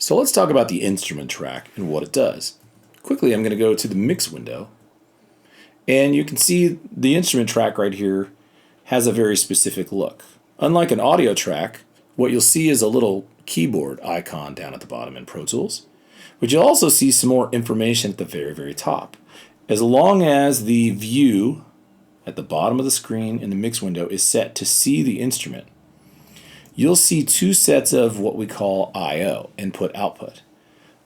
So let's talk about the instrument track and what it does. Quickly, I'm going to go to the mix window, and you can see the instrument track right here has a very specific look. Unlike an audio track, what you'll see is a little keyboard icon down at the bottom in Pro Tools, but you'll also see some more information at the very, very top. As long as the view at the bottom of the screen in the mix window is set to see the instrument, you'll see two sets of what we call I/O, input-output.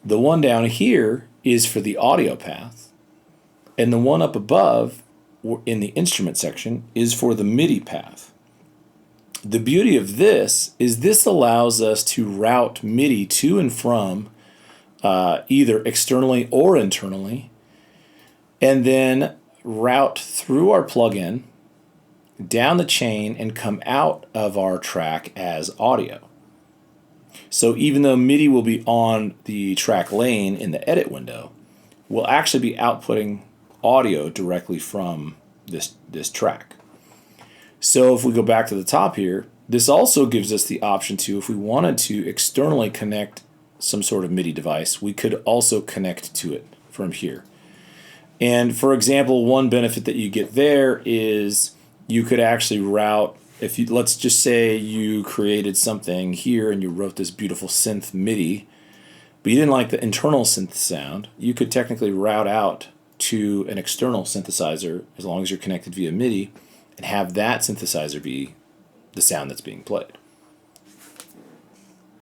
The one down here is for the audio path, and the one up above in the instrument section is for the MIDI path. The beauty of this is this allows us to route MIDI to and from either externally or internally, and then route through our plugin down the chain and come out of our track as audio. So even though MIDI will be on the track lane in the edit window, we'll actually be outputting audio directly from this track. So if we go back to the top here, this also gives us the option to, if we wanted to externally connect some sort of MIDI device, we could also connect to it from here. And for example, one benefit that you get there is you could actually route, if you, let's just say you created something here and you wrote this beautiful synth MIDI, but you didn't like the internal synth sound, you could technically route out to an external synthesizer as long as you're connected via MIDI and have that synthesizer be the sound that's being played.